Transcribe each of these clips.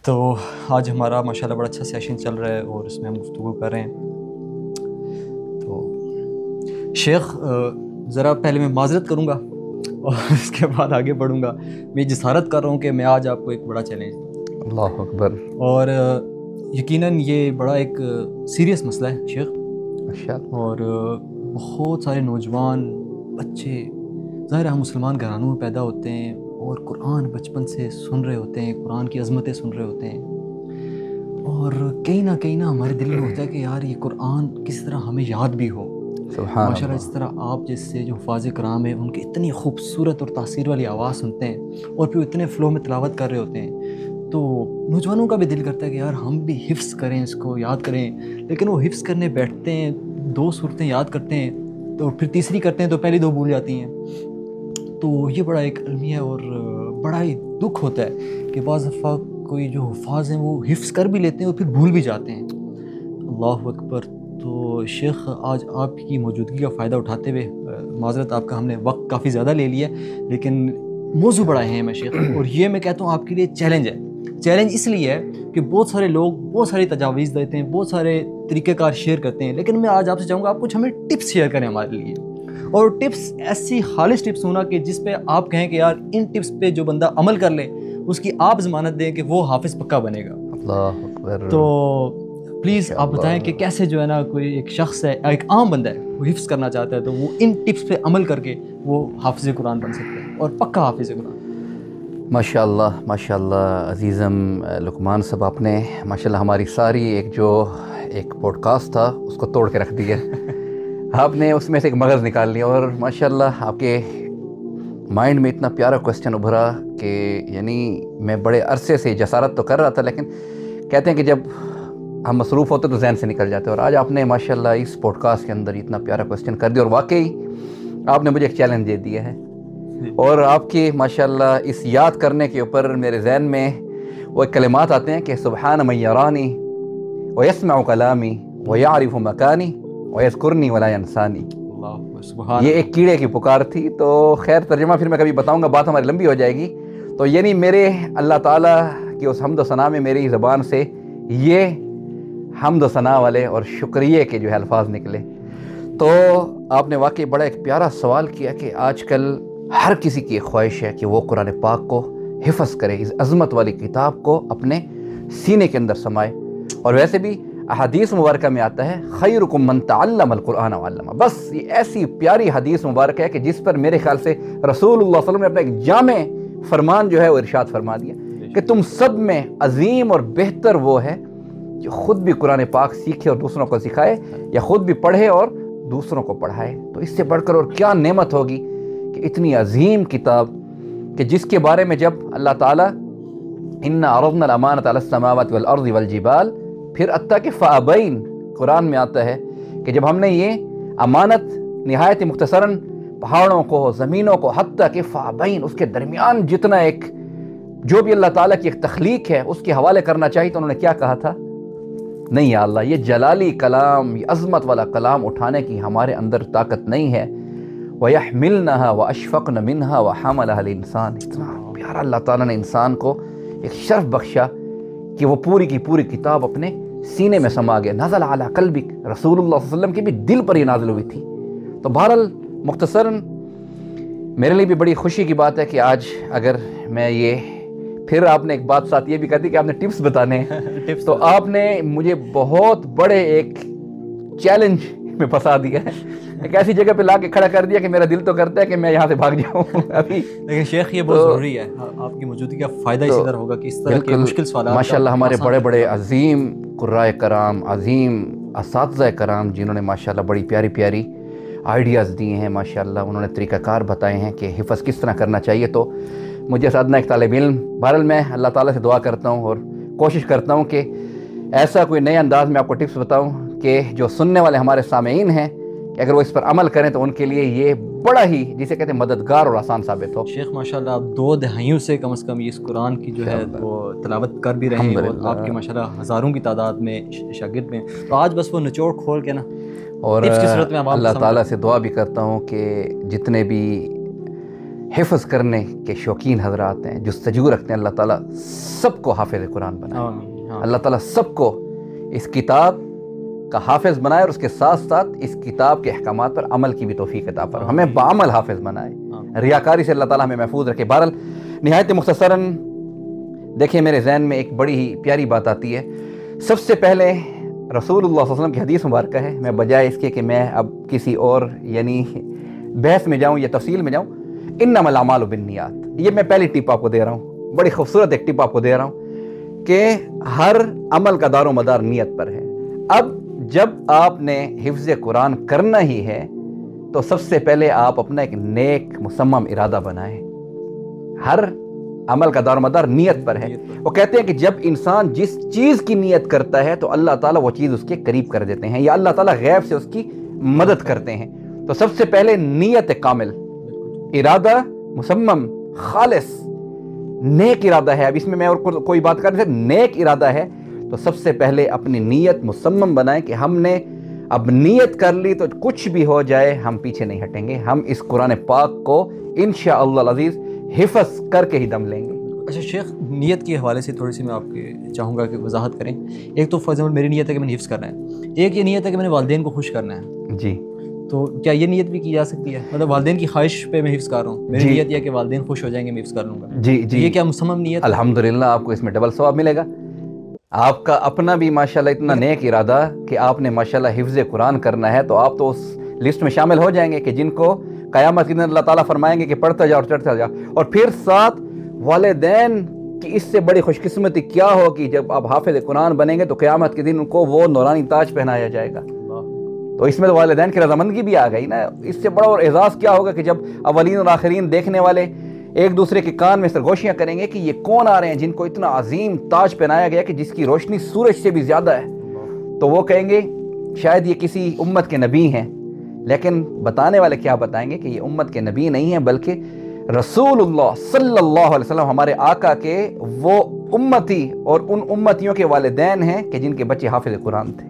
تو آج ہمارا ماشاءاللہ بڑا اچھا سیشن چل رہا ہے اور اس میں ہم گفتگو کر رہے ہیں. تو شیخ ذرا پہلے میں معذرت کروں گا اور اس کے بعد آگے بڑھوں گا. میں جسارت کر رہا ہوں کہ میں آج آپ کو ایک بڑا چیلنج دوں. اللہ اکبر. اور یقیناً یہ بڑا ایک سیریس مسئلہ ہے شیخ. اچھا. اور بہت سارے نوجوان بچے ظاہر ہم مسلمان گھرانوں میں پیدا ہوتے ہیں اور قرآن بچپن سے سن رہے ہوتے ہیں, قرآن کی عظمتیں سن رہے ہوتے ہیں, اور کہیں نہ ہمارے دل میں ہوتا ہے کہ یار یہ قرآن کس طرح ہمیں یاد بھی ہو. سبحان ماشاء اللہ اللہ. اس طرح آپ جیسے جو حفاظ کرام ہیں ان کی اتنی خوبصورت اور تاثیر والی آواز سنتے ہیں اور پھر اتنے فلو میں تلاوت کر رہے ہوتے ہیں, تو نوجوانوں کا بھی دل کرتا ہے کہ یار ہم بھی حفظ کریں, اس کو یاد کریں. لیکن وہ حفظ کرنے بیٹھتے ہیں, 2 صورتیں یاد کرتے ہیں تو پھر تیسری کرتے ہیں تو پہلی 2 بھول جاتی ہیں. تو یہ بڑا ایک المیہ اور بڑا ہی دکھ ہوتا ہے کہ بعض دفعہ کوئی جو حفاظ ہیں وہ حفظ کر بھی لیتے ہیں اور پھر بھول بھی جاتے ہیں. اللہ اکبر. تو شیخ آج آپ کی موجودگی کا فائدہ اٹھاتے ہوئے, معذرت آپ کا ہم نے وقت کافی زیادہ لے لیا لیکن موضوع بڑا اہم ہے شیخ, اور یہ میں کہتا ہوں آپ کے لیے چیلنج ہے. چیلنج اس لیے ہے کہ بہت سارے لوگ بہت ساری تجاویز دیتے ہیں, بہت سارے طریقہ کار شیئر کرتے ہیں, لیکن میں آج آپ سے چاہوں گا آپ کچھ ہمیں ٹپس شیئر کریں ہمارے لیے. اور ٹپس ایسی خالص ٹپس ہونا کہ جس پہ آپ کہیں کہ یار ان ٹپس پہ جو بندہ عمل کر لے اس کی آپ ضمانت دیں کہ وہ حافظ پکا بنے گا. اللہ اکبر. تو پلیز آپ بتائیں کہ کیسے جو ہے نا کوئی ایک شخص ہے, ایک عام بندہ ہے, وہ حفظ کرنا چاہتا ہے تو وہ ان ٹپس پہ عمل کر کے وہ حافظ قرآن بن سکتا ہے اور پکا حافظ قرآن. ماشاء اللہ عزیزم لقمان صاحب, آپ نے ماشاء اللہ ہماری ساری ایک پوڈ کاسٹ تھا اس کو توڑ کے رکھ دیا. آپ نے اس میں سے ایک مغز نکال لیا اور ماشاء اللہ آپ کے مائنڈ میں اتنا پیارا کوسچن ابھرا کہ یعنی میں بڑے عرصے سے جسارت تو کر رہا تھا لیکن کہتے ہیں کہ جب ہم مصروف ہوتے تو ذہن سے نکل جاتے ہیں, اور آج آپ نے ماشاء اللہ اس پوڈ کاسٹ کے اندر اتنا پیارا کوسچن کر دیا اور واقعی آپ نے مجھے ایک چیلنج دے دیا ہے. اور آپ کی ماشاء اللہ اس یاد کرنے کے اوپر میرے ذہن میں وہ ایک کلمات آتے ہیں کہ سبحان من یرانی ویسمع کلامی ویعرف مکانی ویذکرنی ولا ینسانی. یہ ایک کیڑے کی پکار تھی. تو خیر ترجمہ پھر میں کبھی بتاؤں گا, بات ہماری لمبی ہو جائے گی. تو یعنی میرے اللہ تعالیٰ کی اس حمد و ثنا میں میری زبان سے یہ حمد و ثنا والے اور شکریہ کے جو ہے الفاظ نکلے. تو آپ نے واقعی بڑا ایک پیارا سوال کیا کہ آج کل ہر کسی کی ایک خواہش ہے کہ وہ قرآن پاک کو حفظ کرے, اس عظمت والی کتاب کو اپنے سینے کے اندر سمائے. اور ویسے بھی احادیث مبارکہ میں آتا ہے خیرکم من تعلم القرآن وعلمہ. بس یہ ایسی پیاری حدیث مبارک ہے کہ جس پر میرے خیال سے رسول اللہ صلی اللہ علیہ وسلم نے اپنا ایک جامع فرمان جو ہے وہ ارشاد فرما دیا کہ تم سب میں عظیم اور بہتر وہ ہے جو خود بھی قرآن پاک سیکھے اور دوسروں کو سکھائے, یا خود بھی پڑھے اور دوسروں کو پڑھائے. تو اس سے بڑھ کر اور کیا نعمت ہوگی کہ اتنی عظیم کتاب کہ جس کے بارے میں جب اللہ تعالیٰ انا عرضنا الامانۃ علی السماوات والارض والجبال, پھر حتیٰ کہ فابین قرآن میں آتا ہے کہ جب ہم نے یہ امانت نہایت مختصراً پہاڑوں کو, زمینوں کو, حتیٰ کہ فابین اس کے درمیان جتنا ایک جو بھی اللہ تعالیٰ کی ایک تخلیق ہے اس کے حوالے کرنا چاہیے, تو انہوں نے کیا کہا تھا, نہیں یا اللہ یہ جلالی کلام, یہ عظمت والا کلام اٹھانے کی ہمارے اندر طاقت نہیں ہے. وَيَحْمِلْنَهَا وَأَشْفَقْنَ مِنْهَا وَحَمَلَهَا الْإِنسَانِ. اتنا پیارا اللہ تعالیٰ نے انسان کو ایک شرف بخشا کہ وہ پوری کی پوری کتاب اپنے سینے میں سما گیا. نزل علی قلبک, رسول اللہ صلی اللہ علیہ وسلم کے بھی دل پر یہ نازل ہوئی تھی. تو بہرحال مختصراً میرے لیے بھی بڑی خوشی کی بات ہے کہ آج اگر میں یہ پھر آپ نے ایک بات ساتھ یہ بھی کہا دی کہ آپ نے ٹپس بتانے ہیں, تو آپ نے مجھے بہت بڑے ایک چیلنج میں پھنسا دیا ہے, ایک ایسی جگہ پہ لا کے کھڑا کر دیا کہ میرا دل تو کرتا ہے کہ میں یہاں سے بھاگ جاؤں ابھی. لیکن شیخ یہ بہت ضروری ہے, آپ کی موجودگی کا فائدہ اسی طرح ہوگا کہ اس طرح کے مشکل سوالات ماشاء اللہ ہمارے بڑے بڑے عظیم قرائے کرام, عظیم اساتذہ کرام جنہوں نے ماشاء اللہ بڑی پیاری پیاری آئیڈیاز دیے ہیں, ماشاء اللہ انہوں نے طریقہ کار بتائے ہیں کہ حفظ کس طرح کرنا چاہیے. تو مجھے سادنا ایک طالب علم, بہرحال میں اللہ تعالیٰ سے دعا کرتا ہوں اور کوشش کرتا ہوں کہ ایسا کوئی نئے انداز میں آپ کو ٹپس بتاؤں کہ جو سننے والے ہمارے سامعین ہیں کہ اگر وہ اس پر عمل کریں تو ان کے لیے یہ بڑا ہی جسے کہتے ہیں مددگار اور آسان ثابت ہو. شیخ ماشاءاللہ آپ 2 دہائیوں سے کم از کم اس قرآن کی جو ہے وہ تلاوت کر بھی رہے ہیں, اور آپ کی ماشاءاللہ ہزاروں کی تعداد میں شاگرد میں. تو آج بس وہ نچوڑ کھول کے نا, اور اللہ تعالیٰ سے دعا بھی کرتا ہوں کہ جتنے بھی حفظ کرنے کے شوقین حضرات ہیں، جستجو رکھتے ہیں، اللہ تعالیٰ سب کو حافظ قرآن بنائے، اللہ تعالیٰ سب کو اس کتاب کا حافظ بنائے، اور اس کے ساتھ ساتھ اس کتاب کے احکامات پر عمل کی بھی توفیق عطا فرمائے، ہمیں بعمل حافظ بنائے، ریاکاری سے اللہ تعالیٰ ہمیں محفوظ رکھے۔ بہرحال نہایت مختصراً دیکھیں میرے ذہن میں ایک بڑی ہی پیاری بات آتی ہے۔ سب سے پہلے رسول اللہ صلی اللہ علیہ وسلم کی حدیث مبارکہ ہے، میں بجائے اس کے کہ میں اب کسی اور یعنی بحث میں جاؤں یا تفصیل میں جاؤں، انما الاعمال بالنیات، یہ میں پہلی ٹپ آپ کو دے رہا ہوں، بڑی خوبصورت ایک ٹپ آپ کو دے رہا ہوں کہ ہر عمل کا دار و مدار نیت پر ہے۔ اب جب آپ نے حفظ قرآن کرنا ہی ہے تو سب سے پہلے آپ اپنا ایک نیک مصمم ارادہ بنائیں۔ ہر عمل کا دار و مدار نیت پر ہے۔ وہ کہتے ہیں کہ جب انسان جس چیز کی نیت کرتا ہے تو اللہ تعالیٰ وہ چیز اس کے قریب کر دیتے ہیں، یا اللہ تعالیٰ غیب سے اس کی مدد کرتے ہیں۔ تو سب سے پہلے نیت کامل، ارادہ مصمم خالص نیک ارادہ ہے۔ اب اس میں اور کوئی بات کر نہیں، نیک ارادہ ہے تو سب سے پہلے اپنی نیت مصمم بنائیں کہ ہم نے اب نیت کر لی تو کچھ بھی ہو جائے ہم پیچھے نہیں ہٹیں گے، ہم اس قرآن پاک کو انشاءاللہ العزیز حفظ کر کے ہی دم لیں گے۔ اچھا شیخ، نیت کے حوالے سے تھوڑی سی میں آپ کے چاہوں گا کہ وضاحت کریں۔ ایک تو فار ایگزامپل میری نیت ہے کہ میں نے حفظ کرنا ہے، ایک یہ نیت ہے کہ میں نے والدین کو خوش کرنا ہے، جی تو کیا یہ نیت بھی کی جا سکتی ہے؟ مطلب والدین کی خواہش پہ میں حفظ کر رہا ہوں، میری نیت یہ ہے کہ والدین خوش ہو جائیں گے میں حفظ کر لوں گا، جی جی، یہ کیا مصمم نیت؟ الحمدللہ آپ کو اس میں ڈبل ثواب ملے گا۔ آپ کا اپنا بھی ماشاءاللہ اتنا نیک ارادہ کہ آپ نے ماشاءاللہ حفظ قرآن کرنا ہے، تو آپ تو اس لسٹ میں شامل ہو جائیں گے کہ جن کو قیامت کے دن اللہ تعالیٰ فرمائیں گے کہ پڑھتا جاؤ اور چڑھتا جاؤ۔ اور پھر ساتھ والدین کی اس سے بڑی خوش قسمتی کیا ہو کہ جب آپ حافظ قرآن بنیں گے تو قیامت کے دن ان کو وہ نورانی تاج پہنایا جائے گا۔ تو اس میں تو والدین کی رضامندگی بھی آ گئی نا۔ اس سے بڑا اور اعزاز کیا ہوگا کہ جب اولین اور آخرین دیکھنے والے ایک دوسرے کے کان میں سرگوشیاں کریں گے کہ یہ کون آ رہے ہیں جن کو اتنا عظیم تاج پہنایا گیا کہ جس کی روشنی سورج سے بھی زیادہ ہے، تو وہ کہیں گے شاید یہ کسی امت کے نبی ہیں، لیکن بتانے والے کیا بتائیں گے کہ یہ امت کے نبی نہیں ہیں بلکہ رسول اللہ صلی اللہ علیہ وسلم ہمارے آقا کے وہ امتی اور ان امتیوں کے والدین ہیں کہ جن کے بچے حافظ قرآن تھے۔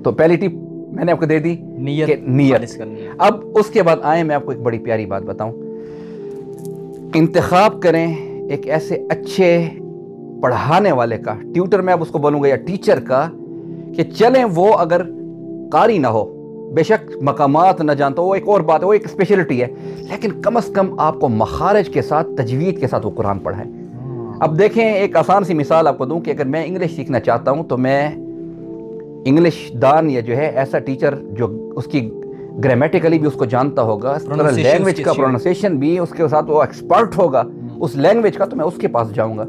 تو پہلی ٹپ میں نے آپ کو دے دی کہ نیت۔ اب اس کے بعد آئیں میں آپ کو ایک بڑی پیاری بات بتاؤں، انتخاب کریں ایک ایسے اچھے پڑھانے والے کا، ٹیوٹر میں اب اس کو بولوں گا یا ٹیچر کا، کہ چلیں وہ اگر قاری نہ ہو، بے شک مقامات نہ جانتا، وہ ایک اور بات ہے، وہ ایک اسپیشلٹی ہے، لیکن کم از کم آپ کو مخارج کے ساتھ تجوید کے ساتھ وہ قرآن پڑھائیں۔ اب دیکھیں ایک آسان سی مثال آپ کو دوں کہ اگر میں انگلش سیکھنا چاہتا ہوں تو میں انگلش دان یا جو ہے ایسا ٹیچر جو اس کی گرامیٹیکلی بھی اس کو جانتا ہوگا، اس طرح لینگویج کا پروننسیشن بھی اس کے ساتھ وہ ایکسپرٹ ہوگا اس لینگویج کا، تو میں اس کے پاس جاؤں گا۔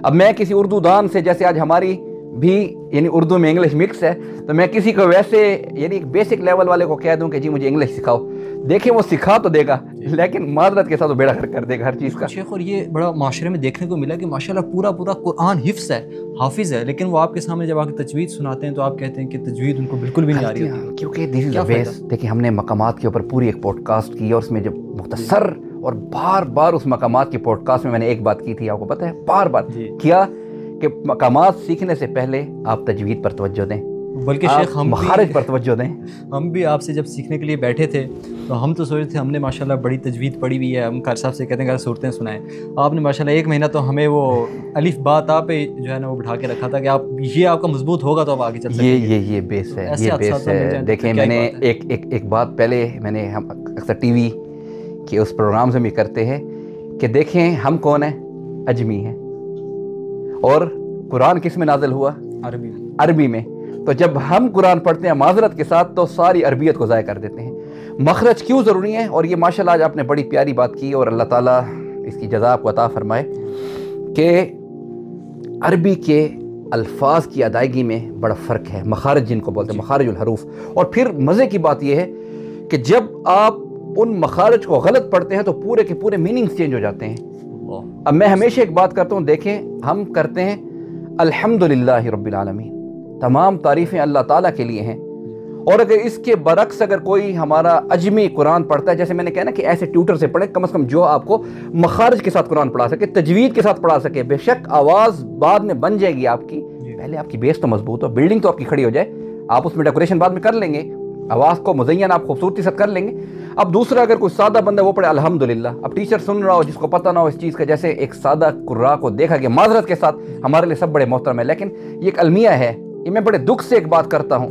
اب میں کسی اردو دان سے، جیسے آج ہماری بھی یعنی اردو میں انگلش مکس ہے، تو میں کسی کو ویسے یعنی ایک بیسک لیول والے کو کہہ دوں کہ جی مجھے انگلش سکھاؤ، دیکھیں وہ سکھا تو دے گا لیکن معذرت کے ساتھ وہ بیڑا کر دے گا ہر چیز کا۔ شیخ اور یہ بڑا معاشرے میں دیکھنے کو ملا کہ ماشاءاللہ پورا قرآن حفظ ہے، حافظ ہے، لیکن وہ آپ کے سامنے جب آ کے تجوید سناتے ہیں تو آپ کہتے ہیں کہ تجوید ان کو بالکل بھی نہیں آ رہی ہوتی، کیونکہ دس از دا بیس۔ دیکھیں ہم نے مقامات کے اوپر پوری ایک پوڈ کاسٹ کی، اور اس میں جب مختصر اور بار بار اس مقامات کی پوڈ کاسٹ میں نے ایک بات کی تھی، آپ کو پتہ ہے بار بار کیا کہ مقامات سیکھنے سے پہلے آپ تجوید پر توجہ دیں، بلکہ شیخ ہم مخارج پر توجہ دیں۔ ہم بھی آپ سے جب سیکھنے کے لیے بیٹھے تھے تو ہم تو سوچ رہے تھے، ہم نے ماشاءاللہ بڑی تجوید پڑھی ہوئی ہے، ہم قاری صاحب سے کہتے ہیں کہ صورتیں سنائیں، آپ نے ماشاءاللہ ایک مہینہ تو ہمیں وہ الف با تا پہ جو ہے نا وہ بٹھا کے رکھا تھا کہ آپ یہ آپ کا مضبوط ہوگا تو آپ آگے چل سکیں گے۔ یہ بیس ہے، یہ بیس ہے۔ دیکھیں میں نے ایک بات پہلے میں نے ہم اکثر ٹی وی کے اس پروگرام سے بھی کرتے ہیں کہ دیکھیں ہم کون ہیں، اجمی ہیں، اور قرآن کس میں نازل ہوا؟ عربی میں۔ تو جب ہم قرآن پڑھتے ہیں معذرت کے ساتھ تو ساری عربیت کو ضائع کر دیتے ہیں۔ مخرج کیوں ضروری ہے؟ اور یہ ماشاءاللہ آج آپ نے بڑی پیاری بات کی، اور اللہ تعالیٰ اس کی جزا آپ کو عطا فرمائے، کہ عربی کے الفاظ کی ادائیگی میں بڑا فرق ہے، مخارج جن کو بولتے ہیں، مخارج الحروف۔ اور پھر مزے کی بات یہ ہے کہ جب آپ ان مخارج کو غلط پڑھتے ہیں تو پورے کے پورے میننگز چینج ہو جاتے ہیں۔ اب میں ہمیشہ ایک بات کرتا ہوں، دیکھیں ہم کرتے ہیں الحمدللہ رب العالمین، تمام تعریفیں اللہ تعالیٰ کے لیے ہیں، اور اگر اس کے برعکس اگر کوئی ہمارا اجمی قرآن پڑھتا ہے، جیسے میں نے کہا نا کہ ایسے ٹیوٹر سے پڑھیں کم از کم جو آپ کو مخارج کے ساتھ قرآن پڑھا سکے، تجوید کے ساتھ پڑھا سکے۔ بے شک آواز بعد میں بن جائے گی آپ کی، پہلے آپ کی بیس تو مضبوط ہو، بلڈنگ تو آپ کی کھڑی ہو جائے، آپ اس میں ڈیکوریشن بعد میں کر لیں گے، آواز کو مزین آپ خوبصورتی سے کر لیں گے۔ اب دوسرا اگر کوئی سادہ بندہ وہ پڑھے الحمدللہ، اب ٹیچر سن رہا ہو جس کو پتہ نہ ہو اس چیز کا، جیسے ایک سادہ قراء کو دیکھا کہ معذرت کے ساتھ ہمارے لیے سب بڑے محترم ہے، لیکن یہ ایک المیہ ہے، یہ میں بڑے دکھ سے ایک بات کرتا ہوں،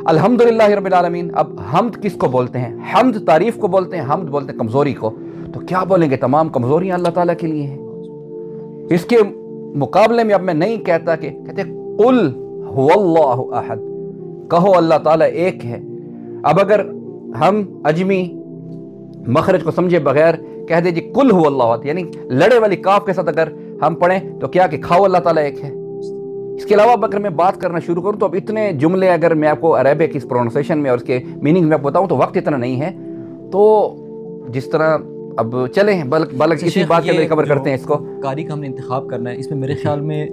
الحمدللہ رب العالمین۔ اب حمد کس کو بولتے ہیں؟ حمد تعریف کو بولتے ہیں، حمد بولتے ہیں کمزوری کو، تو کیا بولیں گے؟ تمام کمزوریاں اللہ تعالیٰ کے لیے ہیں۔ اس کے مقابلے میں اب میں نہیں کہتا کہ کہتے قل هو اللہ احد، کہو اللہ تعالیٰ ایک ہے۔ اب اگر ہم اجمی مخرج کو سمجھے بغیر کہہ دے جی قل هو اللہ احد، یعنی لڑے والی کاف کے ساتھ اگر ہم پڑھیں تو کیا کہ کھاؤ اللہ تعالیٰ ایک ہے۔ اس کے علاوہ اگر میں بات کرنا شروع کروں تو اب اتنے جملے اگر میں آپ کو عربک اس پروننسیشن میں اور اس کے میننگ میں آپ بتاؤں تو وقت اتنا نہیں ہے، تو جس طرح اب چلیں بلکہ اسی بات کے اندر کور کرتے ہیں اس کو۔ قاری کا ہم نے انتخاب کرنا ہے، اس میں میرے خیال میں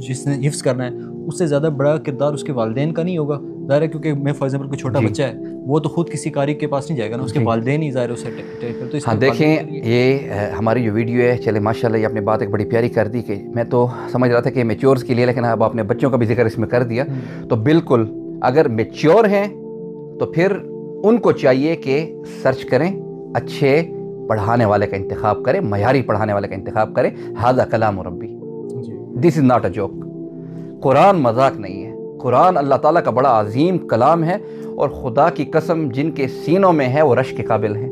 جس نے حفظ کرنا ہے اس سے زیادہ بڑا کردار اس کے والدین کا نہیں ہوگا، ظاہر ہے، کیونکہ میں فار ایگزامپل کوئی چھوٹا بچہ ہے وہ تو خود کسی قاری کے پاس نہیں جائے گا نا، اس کے والدین ہی ظاہر ہے اسے تو اس ہاں دیکھیں یہ ہماری جو ویڈیو ہے، چلے ماشاءاللہ یہ اپنے بات ایک بڑی پیاری کر دی کہ میں تو سمجھ رہا تھا کہ میچورز کے لیے، لیکن اب آپ نے بچوں کا بھی ذکر اس میں کر دیا، تو بالکل اگر میچور ہیں تو پھر ان کو چاہیے کہ سرچ کریں، اچھے پڑھانے والے کا انتخاب کریں، معیاری پڑھانے والے کا انتخاب کریں۔ ھذا کلام ربی، دس از ناٹ اے جوک۔ قرآن مذاق نہیں ہے، قرآن اللہ تعالیٰ کا بڑا عظیم کلام ہے، اور خدا کی قسم جن کے سینوں میں ہے وہ رشک کے قابل ہیں۔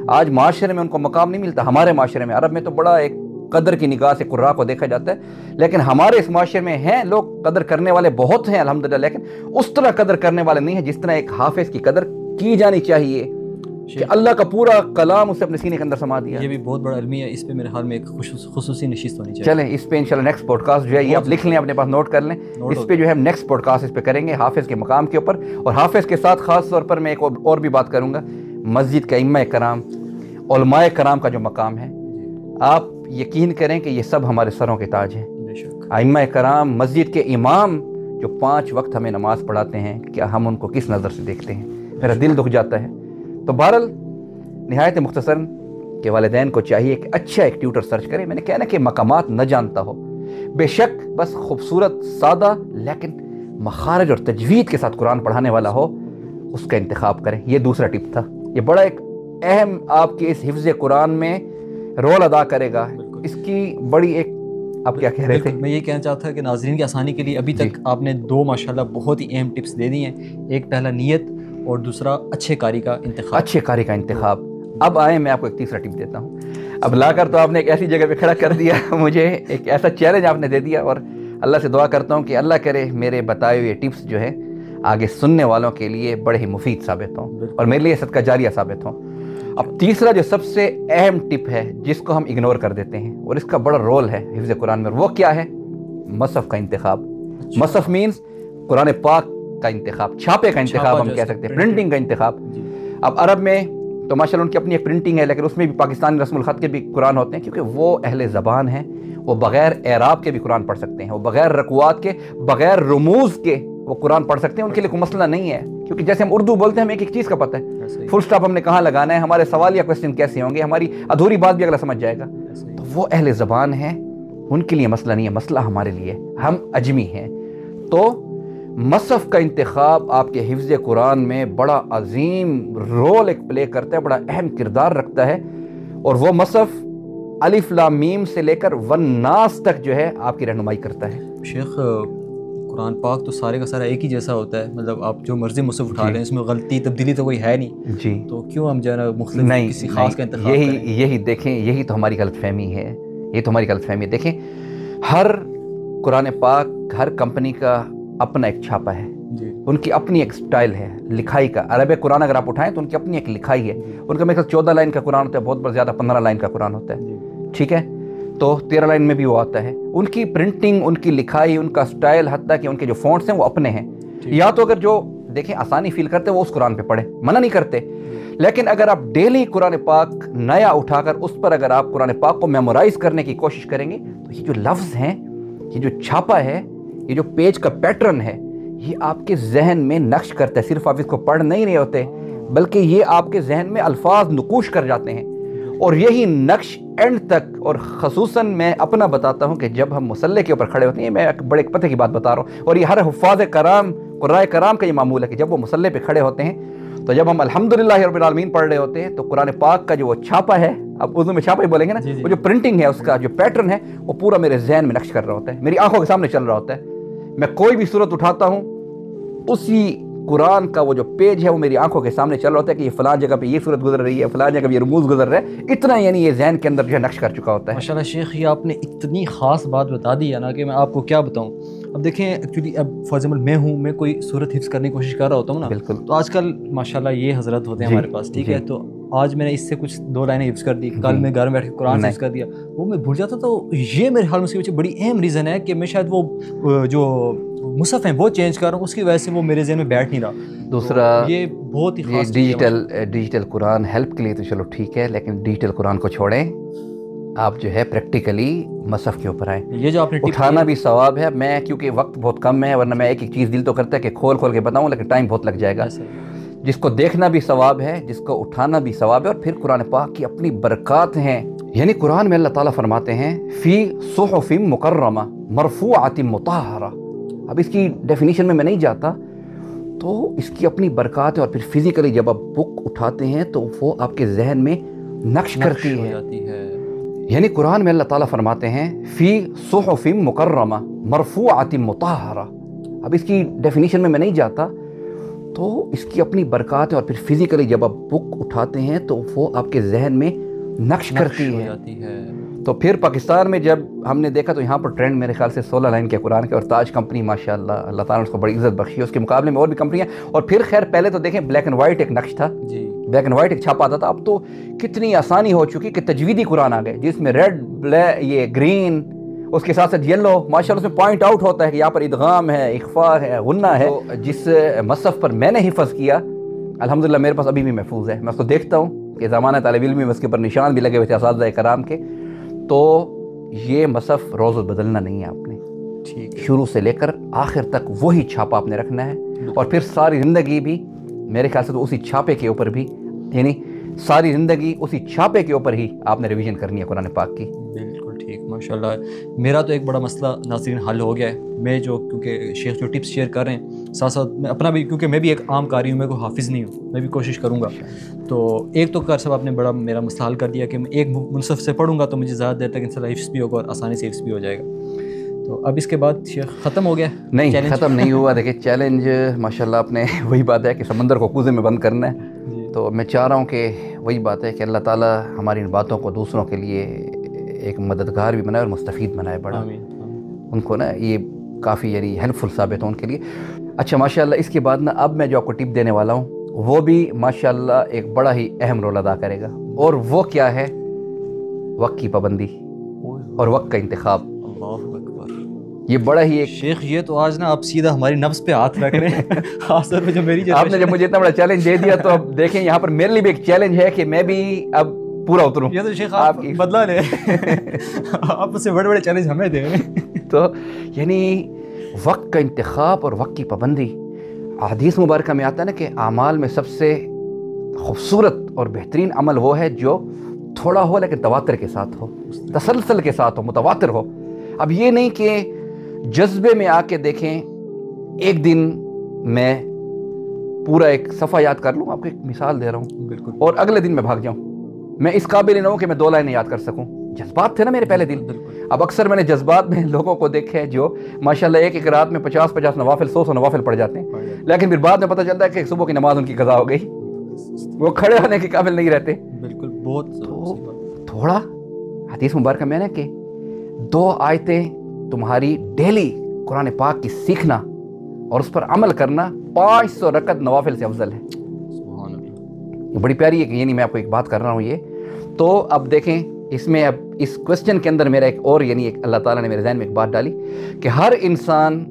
آج معاشرے میں ان کو مقام نہیں ملتا، ہمارے معاشرے میں عرب میں تو بڑا ایک قدر کی نگاہ سے قراء کو دیکھا جاتا ہے، لیکن ہمارے اس معاشرے میں ہیں لوگ قدر کرنے والے بہت ہیں الحمدللہ، لیکن اس طرح قدر کرنے والے نہیں ہیں جس طرح ایک حافظ کی قدر کی جانی چاہیے کہ اللہ کا پورا کلام اسے اپنے سینے کے اندر سما دیا۔ یہ بھی بہت بڑا علمی ہے، اس پہ میرے حال میں ایک خصوصی نشست ہونی چاہیے۔ چلیں اس پہ انشاءاللہ نیکسٹ پوڈ کاسٹ جو ہے یہ آپ لکھ لیں، اپنے پاس نوٹ کر لیں، اس پہ جو ہے ہم نیکسٹ پوڈ کاسٹ اس پہ کریں گے حافظ کے مقام کے اوپر، اور حافظ کے ساتھ خاص طور پر میں ایک اور بھی بات کروں گا، مسجد کے ائمہ کرام، علماء کرام کا جو مقام ہے، آپ یقین کریں کہ یہ سب ہمارے سروں کے تاج ہیں۔ ائمہ کرام، مسجد کے امام جو 5 وقت ہمیں نماز پڑھاتے ہیں، کیا ہم ان کو کس نظر سے دیکھتے ہیں؟ میرا دل دکھ جاتا ہے۔ تو بہرحال نہایت مختصر کہ والدین کو چاہیے کہ اچھا ایک ٹیوٹر سرچ کریں۔ میں نے کہنا کہ مقامات نہ جانتا ہو، بے شک بس خوبصورت سادہ لیکن مخارج اور تجوید کے ساتھ قرآن پڑھانے والا ہو، اس کا انتخاب کریں۔ یہ دوسرا ٹپ تھا، یہ بڑا ایک اہم آپ کے اس حفظ قرآن میں رول ادا کرے گا، اس کی بڑی ایک آپ کیا کہہ رہے تھے؟ میں یہ کہنا چاہتا تھا کہ ناظرین کی آسانی کے لیے ابھی تک آپ نے 2 ماشاءاللہ بہت ہی اہم ٹپس دے دی ہیں، ایک پہلا نیت اور دوسرا اچھے قاری کا انتخاب۔ اچھے قاری کا انتخاب۔ اب آئیں میں آپ کو ایک تیسرا ٹپ دیتا ہوں۔ اب لا کر تو آپ نے ایک ایسی جگہ پہ کھڑا کر دیا، مجھے ایک ایسا چیلنج آپ نے دے دیا، اور اللہ سے دعا کرتا ہوں کہ اللہ کرے میرے بتائے ہوئے ٹپس جو ہے آگے سننے والوں کے لیے بڑے ہی مفید ثابت ہوں اور میرے لیے صدقہ جاریہ ثابت ہوں۔ اب تیسرا جو سب سے اہم ٹپ ہے جس کو ہم اگنور کر دیتے ہیں اور اس کا بڑا رول ہے حفظ قرآن میں، وہ کیا ہے؟ مصحف کا انتخاب۔ مصحف مینز قرآن پاک کا انتخاب، چھاپے کا انتخاب ہم کہہ سکتے ہیں، پرنٹنگ کا انتخاب۔ اب عرب میں تو ماشاءاللہ ان کی اپنی ایک پرنٹنگ ہے، لیکن اس میں بھی پاکستانی رسم الخط کے بھی قرآن ہوتے ہیں، کیونکہ وہ اہل زبان ہیں، وہ بغیر اعراب کے بھی قرآن پڑھ سکتے ہیں، وہ بغیر رکوعات کے، بغیر رموز کے وہ قرآن پڑھ سکتے ہیں، ان کے لیے کوئی مسئلہ نہیں ہے، کیونکہ جیسے ہم اردو بولتے ہیں ہمیں ایک ایک چیز کا پتہ ہے، فل سٹاپ ہم نے کہاں لگانا ہے، ہمارے سوال یا کوسچن کیسے ہوں گے، ہماری ادھوری بات بھی اگلا سمجھ جائے گا، تو وہ اہل زبان ہیں، ان کے لیے مسئلہ نہیں ہے، مسئلہ ہمارے لیے، ہم اجمی ہیں۔ تو مصحف کا انتخاب آپ کے حفظ قرآن میں بڑا عظیم رول ایک پلے کرتا ہے، بڑا اہم کردار رکھتا ہے، اور وہ مصحف الف لام میم سے لے کر والناس تک جو ہے آپ کی رہنمائی کرتا ہے۔ شیخ قرآن پاک تو سارے کا سارا ایک ہی جیسا ہوتا ہے، مطلب آپ جو مرضی مصحف اٹھا لیں، اس میں غلطی تبدیلی تو کوئی ہے نہیں، جی، تو کیوں ہم جو ہے نا مختلف کسی خاص کا انتخاب کریں؟ یہی دیکھیں، یہی تو ہماری غلط فہمی ہے، یہ تو ہماری غلط فہمی ہے۔ دیکھیں ہر قرآن پاک، ہر کمپنی کا اپنا ایک چھاپا ہے، ان کی اپنی ایک سٹائل ہے لکھائی کا۔ عرب قرآن اگر آپ اٹھائیں تو ان کی اپنی ایک لکھائی ہے، ان کا میرے خیال 14 لائن کا قرآن ہوتا ہے، بہت زیادہ 15 لائن کا قرآن ہوتا ہے، ٹھیک ہے، تو 13 لائن میں بھی وہ آتا ہے۔ ان کی پرنٹنگ، ان کی لکھائی، ان کا سٹائل، حتیٰ کہ ان کے جو فونٹس ہیں وہ اپنے ہیں۔ یا تو اگر جو دیکھیں آسانی فیل کرتے ہیں وہ اس قرآن پہ پڑھیں، منع نہیں کرتے، لیکن اگر آپ ڈیلی قرآن پاک نیا اٹھا کر اس پر اگر آپ قرآن پاک کو میمورائز کرنے کی کوشش کریں گے تو یہ جو لفظ ہیں، یہ جو چھاپا ہے، یہ جو پیج کا پیٹرن ہے، یہ آپ کے ذہن میں نقش کرتا ہے۔ صرف آپ اس کو پڑھ نہیں رہے ہوتے بلکہ یہ آپ کے ذہن میں الفاظ نقوش کر جاتے ہیں، اور یہی نقش اینڈ تک، اور خصوصاً میں اپنا بتاتا ہوں کہ جب ہم مصلی کے اوپر کھڑے ہوتے ہیں، میں ایک بڑے پتہ کی بات بتا رہا ہوں، اور یہ ہر حفاظ کرام، قراء کرام کا یہ معمول ہے کہ جب وہ مصلی پہ کھڑے ہوتے ہیں تو جب ہم الحمدللہ رب العالمین پڑھ رہے ہوتے ہیں تو قرآن پاک کا جو وہ چھاپا ہے، اب اردو میں چھاپا ہی بولیں گے نا، وہ جو پرنٹنگ ہے اس کا جو پیٹرن ہے وہ پورا میرے ذہن میں نقش کر رہا ہوتا ہے، میری آنکھوں کے سامنے چل رہا ہوتا ہے۔ میں کوئی بھی صورت اٹھاتا ہوں، اسی قرآن کا وہ جو پیج ہے وہ میری آنکھوں کے سامنے چل رہا ہوتا ہے کہ یہ فلاں جگہ پہ یہ صورت گزر رہی ہے، فلاں جگہ پہ یہ رموز گزر رہا ہے، اتنا یعنی یہ ذہن کے اندر جو ہے نقش کر چکا ہوتا ہے۔ ماشاءاللہ شیخ، یہ آپ نے اتنی خاص بات بتا دی ہے نا کہ میں آپ کو کیا بتاؤں۔ اب دیکھیں ایکچولی اب فار ایگزامپل میں کوئی صورت حفظ کرنے کی کوشش کر رہا ہوتا ہوں نا، بالکل، تو آج کل ماشاءاللہ یہ حضرت ہوتے ہیں ہمارے پاس، ٹھیک ہے، تو آج میں نے اس سے کچھ 2 لائنیں حفظ کر دی، کل میں گھر میں بیٹھ کے قرآن حفظ کر دیا، وہ میں بھول جاتا، تو یہ میرے حال میں اس کے پیچھے بڑی اہم ریزن ہے کہ میں شاید وہ جو مصحف ہیں وہ چینج کر رہا ہوں، اس کی وجہ سے وہ میرے ذہن میں بیٹھ نہیں رہا۔ دوسرا یہ بہت ہی خاص ڈیجیٹل قرآن ہیلپ کے لیے تو چلو ٹھیک ہے، لیکن ڈیجیٹل قرآن کو چھوڑیں، آپ جو ہے پریکٹیکلی مصحف کے اوپر آئیں۔ یہ جو آپ نے اٹھانا بھی ثواب ہے، میں کیونکہ وقت بہت کم ہے، ورنہ میں ایک ایک چیز دل تو کرتا ہے کہ کھول کے بتاؤں، لیکن ٹائم بہت لگ جائے گا۔ جس کو دیکھنا بھی ثواب ہے، جس کو اٹھانا بھی ثواب ہے، اور پھر قرآن پاک کی اپنی برکات ہیں۔ یعنی قرآن میں اللہ تعالیٰ فرماتے ہیں فی صحف مکرمہ مرفوعۃ مطہرہ۔ اب اس کی ڈیفینیشن میں نہیں جاتا، تو اس کی اپنی برکات ہے، اور پھر فزیکلی جب آپ بک اٹھاتے ہیں تو وہ آپ کے ذہن میں نقش کرتی ہے۔ یعنی قرآن میں اللہ تعالیٰ فرماتے ہیں فی صحف مکرمہ مرفوعۃ مطہرہ۔ اب اس کی ڈیفینیشن میں نہیں جاتا، تو اس کی اپنی برکات ہے، اور پھر فزیکلی جب آپ بک اٹھاتے ہیں تو وہ آپ کے ذہن میں نقش کرتی ہے۔ تو پھر پاکستان میں جب ہم نے دیکھا تو یہاں پر ٹرینڈ میرے خیال سے 16 لائن کے قرآن کے، اور تاج کمپنی ماشاءاللہ اللہ تعالیٰ نے اس کو بڑی عزت بخشی ہے، اس کے مقابلے میں اور بھی کمپنیاں، اور پھر خیر پہلے تو دیکھیں بلیک اینڈ وائٹ ایک نقش تھا، بلیک اینڈ وائٹ ایک چھاپا آتا تھا، اب تو کتنی آسانی ہو چکی کہ تجویدی قرآن آ گئے جس میں ریڈ بلیک یہ گرین، اس کے ساتھ ساتھ یلو، ماشاءاللہ اس میں پوائنٹ آؤٹ ہوتا ہے کہ یہاں پر ادغام ہے، اخفاء ہے، غنہ ہے۔ جس مصحف پر میں نے حفظ کیا الحمدللہ میرے پاس ابھی بھی محفوظ ہے، میں اس کو دیکھتا ہوں کہ زمانہ طالب علم میں اس کے اوپر نشان بھی لگے ہوئے تھے اساتذہ کرام کے۔ تو یہ مصحف روز بدلنا نہیں ہے آپ نے، شروع سے لے کر آخر تک وہی چھاپا آپ نے رکھنا ہے، اور پھر ساری زندگی بھی میرے خیال سے تو اسی چھاپے کے اوپر بھی، یعنی ساری زندگی اسی چھاپے کے اوپر ہی آپ نے ریویژن کرنی ہے قرآن پاک کی۔ بالکل ٹھیک، ماشاءاللہ۔ میرا تو ایک بڑا مسئلہ ناظرین حل ہو گیا ہے، میں جو کیونکہ شیخ جو ٹپس شیئر کر رہے ہیں ساتھ ساتھ میں اپنا بھی، کیونکہ میں بھی ایک عام قاری ہوں، میں کوئی حافظ نہیں ہوں، میں بھی کوشش کروں گا۔ تو ایک تو صاحب آپ نے بڑا میرا مسئلہ حل کر دیا کہ میں ایک منصف سے پڑھوں گا تو مجھے زیادہ دیر تک انشاءاللہ حفظ بھی ہوگا اور آسانی سے حفظ بھی ہو جائے گا۔ تو اب اس کے بعد شیخ ختم ہو گیا؟ نہیں، ختم نہیں ہوا۔ دیکھیں چیلنج ماشاءاللہ آپ نے وہی بات ہے کہ سمندر کو کوزے میں بند کرنا ہے، تو میں چاہ رہا ہوں کہ وہی بات ہے کہ اللہ تعالیٰ ہماری ان باتوں کو دوسروں کے لیے ایک مددگار بھی بنائے اور مستفید بنائے، بڑا ان کو نا یہ کافی یعنی ہیلپ فل ثابت ہو ان کے لیے۔ اچھا ماشاءاللہ، اس کے بعد نا اب میں جو آپ کو ٹپ دینے والا ہوں وہ بھی ماشاءاللہ ایک بڑا ہی اہم رول ادا کرے گا، اور وہ کیا ہے؟ وقت کی پابندی اور وقت کا انتخاب۔ اللہ اکبر، یہ بڑا ہی ایک شیخ یہ تو آج نا آپ سیدھا ہماری نفس پہ ہاتھ رکھ رہے ہیں، خاص طور پہ جو میری آپ نے جب مجھے اتنا بڑا چیلنج دے دیا، تو اب دیکھیں یہاں پر میرے لیے بھی ایک چیلنج ہے کہ میں بھی اب پورا اتروں۔ یہ تو شیخ آپ بدلا لیں، آپ سے بڑے بڑے چیلنج ہمیں دے رہے ہیں۔ تو یعنی وقت کا انتخاب اور وقت کی پابندی، حدیث مبارکہ میں آتا ہے نا کہ اعمال میں سب سے خوبصورت اور بہترین عمل وہ ہے جو تھوڑا ہو لیکن تواتر کے ساتھ ہو، تسلسل کے ساتھ ہو، متواتر ہو۔ اب یہ نہیں کہ جذبے میں آ کے دیکھیں ایک دن میں پورا ایک صفحہ یاد کر لوں، آپ کو ایک مثال دے رہا ہوں، بالکل، اور اگلے دن میں بھاگ جاؤں، میں اس قابل نہ ہوں کہ میں 2 لائنیں یاد کر سکوں۔ جذبات تھے نا میرے پہلے دن۔ اب اکثر میں نے جذبات میں لوگوں کو دیکھا ہے جو ماشاءاللہ ایک رات میں 50 نوافل 100 نوافل پڑھ جاتے ہیں، لیکن پھر بعد میں پتہ چلتا ہے کہ صبح کی نماز ان کی قضا ہو گئی، وہ کھڑے ہونے کے قابل نہیں رہتے۔ بالکل، بہت تھوڑا حدیث مبارکہ میں نا کہ 2 آیتیں تمہاری ڈیلی قرآن پاک کی سیکھنا اور اس پر عمل کرنا 500 رکعت نوافل سے افضل ہے۔ سبحان اللہ، یہ بڑی پیاری ہے کہ یعنی میں آپ کو ایک بات کر رہا ہوں یہ تو۔ اب دیکھیں اس میں اب اس کوسچن کے اندر میرا ایک اور یعنی ایک اللہ تعالیٰ نے میرے ذہن میں ایک بات ڈالی کہ ہر انسان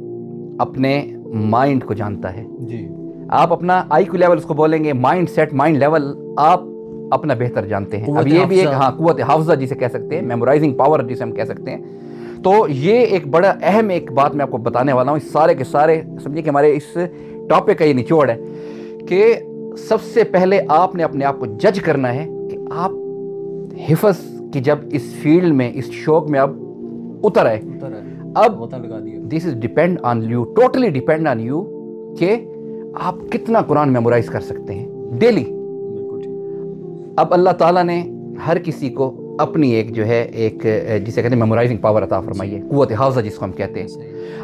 اپنے مائنڈ کو جانتا ہے۔ جی، آپ اپنا آئی کیو لیول اس کو بولیں گے، مائنڈ سیٹ، مائنڈ لیول آپ اپنا بہتر جانتے ہیں۔ اب یہ بھی ایک قوت حافظہ جسے کہہ سکتے ہیں، میمورائزنگ پاور جسے ہم کہہ سکتے ہیں۔ تو یہ ایک بڑا اہم ایک بات میں آپ کو بتانے والا ہوں، اس سارے کے سارے سمجھیں کہ ہمارے اس ٹاپک کا یہ نچوڑ ہے کہ سب سے پہلے آپ نے اپنے آپ کو جج کرنا ہے کہ آپ حفظ کی جب اس فیلڈ میں، اس شوق میں اب اتر آئے، اب this is depend on you, totally depend on you کہ آپ کتنا قرآن میمورائز کر سکتے ہیں۔ ڈیلی. اب اللہ تعالیٰ نے ہر کسی کو اپنی ایک جو ہے ایک جسے کہتے ہیں میمورائزنگ پاور عطا فرمائی ہے, قوت حافظہ جس کو ہم کہتے ہیں.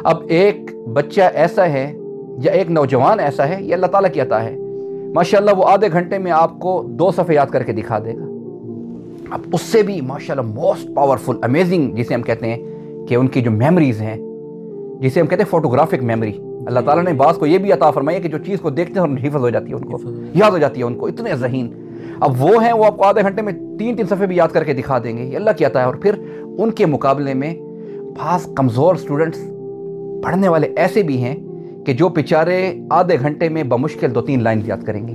اب ایک بچہ ایسا ہے یا ایک نوجوان ایسا ہے, یہ اللہ تعالیٰ کی عطا ہے. ماشاءاللہ وہ آدھے گھنٹے میں آپ کو 2 صفحے یاد کر کے دکھا دے گا. اب اس سے بھی ماشاءاللہ موسٹ پاورفل امیزنگ جسے ہم کہتے ہیں کہ ان کی جو میموریز ہیں, جسے ہم کہتے ہیں فوٹوگرافک میموری, اللہ تعالیٰ نے بعض کو یہ بھی عطا فرمائی ہے کہ جو چیز کو دیکھتے ہیں حفظ ہو جاتی ہے, ان کو یاد ہو جاتی ہے, ان کو اتنے ذہین. اب وہ ہیں, وہ آپ کو آدھے گھنٹے میں 3 صفحے بھی یاد کر کے دکھا دیں گے, یہ اللہ کی عطا ہے. اور پھر ان کے مقابلے میں بعض کمزور اسٹوڈنٹس پڑھنے والے ایسے بھی ہیں کہ جو بیچارے آدھے گھنٹے میں بمشکل 2-3 لائن یاد کریں گے.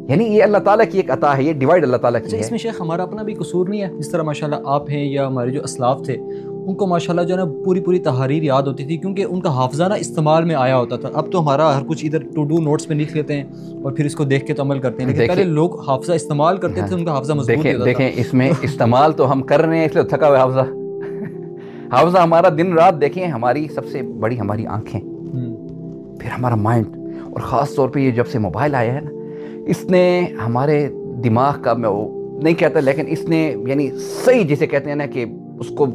یعنی یہ اللہ تعالیٰ کی ایک عطا ہے, یہ ڈیوائڈ اللہ تعالیٰ کی ہے. اس میں شیخ ہمارا اپنا بھی قصور نہیں ہے؟ جس طرح ماشاءاللہ آپ ہیں یا ہمارے جو اسلاف تھے, ان کو ماشاءاللہ جو ہے نا پوری تحریر یاد ہوتی تھی, کیونکہ ان کا حافظہ نا استعمال میں آیا ہوتا تھا. اب تو ہمارا ہر کچھ ادھر ٹو ڈو نوٹس میں لکھ لیتے ہیں اور پھر اس کو دیکھ کے تو عمل کرتے ہیں, لیکن پہلے لوگ حافظہ استعمال کرتے تھے, ان کا حافظہ مضبوط ہوتا تھا. دیکھیں اس میں استعمال تو ہم کر رہے ہیں اس لیے تھکا ہوا حافظہ ہمارا دن رات. دیکھیں ہماری سب سے بڑی ہماری آنکھیں, پھر ہمارا مائنڈ, اور خاص طور پہ یہ جب سے موبائل آیا ہے نا, اس نے ہمارے دماغ کا, میں وہ نہیں کہتا لیکن اس نے یعنی صحیح جسے کہتے ہیں نا کہ اس کو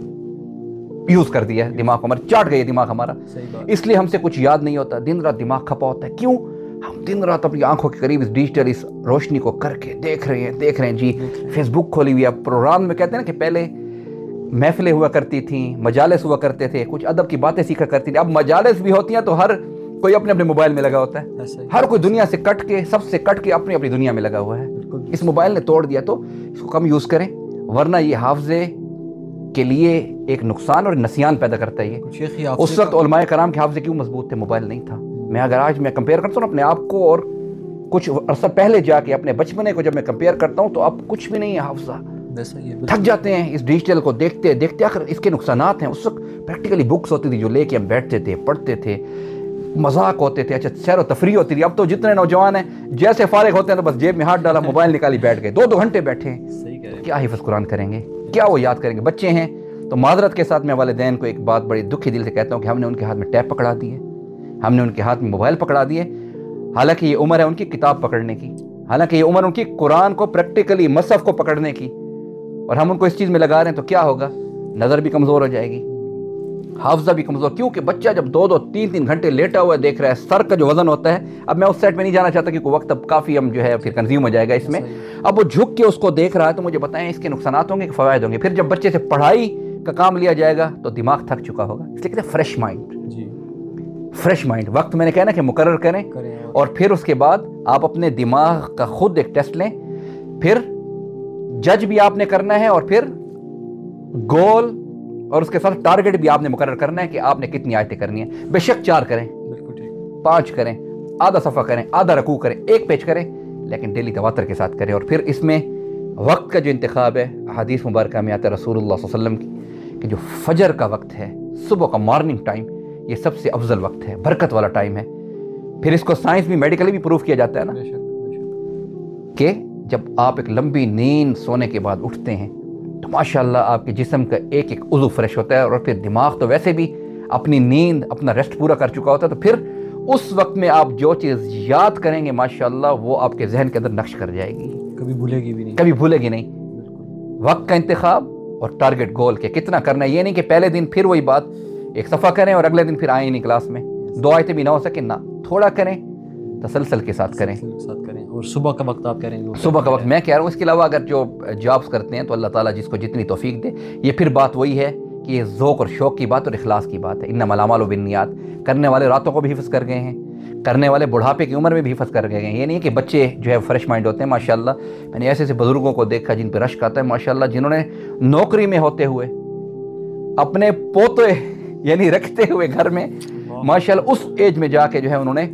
یوز کر دیا ہے, دماغ کو ہمارا چاٹ گئی ہے دماغ ہمارا. اس لیے ہم سے کچھ یاد نہیں ہوتا, دن رات دماغ کھپا ہوتا ہے. کیوں؟ ہم دن رات اپنی آنکھوں کے قریب اس ڈیجیٹل اس روشنی کو کر کے دیکھ رہے ہیں جی. فیس بک کھولی ہوئی ہے, پروگرام میں کہتے ہیں نا کہ پہلے محفلیں ہوا کرتی تھیں, مجالس ہوا کرتے تھے, کچھ ادب کی باتیں سیکھا کرتی تھی. اب مجالس بھی ہوتی ہیں تو ہر کوئی اپنے موبائل میں لگا ہوتا ہے, ہر کوئی دنیا سے کٹ کے, سب سے کٹ کے اپنی دنیا میں لگا ہوا ہے. اس موبائل نے توڑ دیا, تو اس کو کم یوز کریں, ورنہ یہ حافظے کے لیے ایک نقصان اور نسیان پیدا کرتا ہے. یہ اس وقت علماء کرام کے حافظے کیوں مضبوط تھے؟ موبائل نہیں تھا. میں اگر آج میں کمپیئر کرتا ہوں اپنے آپ کو اور کچھ عرصہ پہلے جا کے اپنے بچپنے کو جب میں کمپیئر کرتا ہوں, تو اب کچھ بھی نہیں ہے حافظہ. تھک جاتے ہیں اس ڈیجیٹل کو دیکھتے دیکھتے. آخر اس کے نقصانات ہیں. اس وقت پریکٹیکلی بکس ہوتی تھی جو لے کے ہم بیٹھتے تھے, پڑھتے تھے, مذاق ہوتے تھے, اچھا سیر و تفریح ہوتی تھی. اب تو جتنے نوجوان ہیں جیسے فارغ ہوتے ہیں تو بس جیب میں ہاتھ ڈالا, موبائل نکالی, بیٹھ گئے 2 گھنٹے بیٹھے ہیں. کیا حفظ قرآن کریں گے؟ کیا وہ یاد کریں گے؟ بچے ہیں تو معذرت کے ساتھ میں والدین کو ایک بات بڑی دکھی دل سے کہتا ہوں کہ ہم نے ان کے ہاتھ میں ٹیب پکڑا دی ہے, ہم نے ان کے ہاتھ میں موبائل پکڑا دیے. حالانکہ یہ عمر ہے ان کی کتاب پکڑنے کی, حالانکہ یہ عمر ان کی قرآن کو پریکٹیکلی مصحف کو پکڑنے کی, اور ہم ان کو اس چیز میں لگا رہے ہیں. تو کیا ہوگا؟ نظر بھی کمزور ہو جائے گی, حافظہ بھی کمزور. کیونکہ بچہ جب 2-3 گھنٹے لیٹا ہوا دیکھ رہا ہے, سر کا جو وزن ہوتا ہے, اب میں اس سیٹ میں نہیں جانا چاہتا کیونکہ وقت اب کافی ہم جو ہے پھر کنزیوم ہو جائے گا اس میں. اب وہ جھک کے اس کو دیکھ رہا ہے, تو مجھے بتائیں اس کے نقصانات ہوں گے کہ فوائد ہوں گے؟ پھر جب بچے سے پڑھائی کا کام لیا جائے گا تو دماغ تھک چکا ہوگا. اس لیے کہتے ہیں فریش مائنڈ. فریش مائنڈ وقت میں نے کہنا کہ مقرر کریں, اور پھر اس کے بعد آپ اپنے دماغ کا خود ایک ٹیسٹ لیں. پھر جج بھی آپ نے کرنا ہے, اور پھر گول اور اس کے ساتھ ٹارگٹ بھی آپ نے مقرر کرنا ہے کہ آپ نے کتنی آیتیں کرنی ہیں. بے شک 4 کریں, 5 کریں, آدھا صفحہ کریں, آدھا رکوع کریں, 1 پیج کریں, لیکن ڈیلی تواتر کے ساتھ کریں. اور پھر اس میں وقت کا جو انتخاب ہے, حدیث مبارکہ میں آتا ہے رسول اللہ صلی اللہ علیہ وسلم کی کہ جو فجر کا وقت ہے, صبح کا مارننگ ٹائم, یہ سب سے افضل وقت ہے, برکت والا ٹائم ہے. پھر اس کو سائنس بھی میڈیکلی بھی پروف کیا جاتا ہے نا کہ جب آپ ایک لمبی نیند سونے کے بعد اٹھتے ہیں تو ماشاءاللہ آپ کے جسم کا ایک عضو فریش ہوتا ہے, اور پھر دماغ تو ویسے بھی اپنی نیند اپنا ریسٹ پورا کر چکا ہوتا ہے. تو پھر اس وقت میں آپ جو چیز یاد کریں گے ماشاءاللہ وہ آپ کے ذہن کے اندر نقش کر جائے گی, کبھی بھولے گی بھی نہیں, کبھی بھولے گی نہیں. وقت کا انتخاب اور ٹارگٹ گول کے کتنا کرنا ہے. یہ نہیں کہ پہلے دن پھر وہی بات 1 صفحہ کریں اور اگلے دن پھر آئیں نہیں کلاس میں, 2 آیتیں بھی نہ ہو سکے, نہ, تھوڑا کریں, تسلسل کے ساتھ کریں. اور صبح کا وقت آپ کریں گے, صبح کا وقت میں کہہ رہا ہوں. اس کے علاوہ اگر جو جابس کرتے ہیں تو اللہ تعالیٰ جس کو جتنی توفیق دے. یہ پھر بات وہی ہے کہ یہ ذوق اور شوق کی بات اور اخلاص کی بات ہے. انما الاعمال بالنیات. کرنے والے راتوں کو بھی حفظ کر گئے ہیں, کرنے والے بڑھاپے کی عمر میں بھی حفظ کر گئے ہیں. یہ نہیں کہ بچے جو ہے فریش مائنڈ ہوتے ہیں. ماشاءاللہ میں نے ایسے بزرگوں کو دیکھا جن پہ رشک آتا ہے ماشاءاللہ, جنہوں نے نوکری میں ہوتے ہوئے اپنے پوتے یعنی رکھتے ہوئے گھر میں ماشاءاللہ اس ایج میں جا کے جو ہے انہوں نے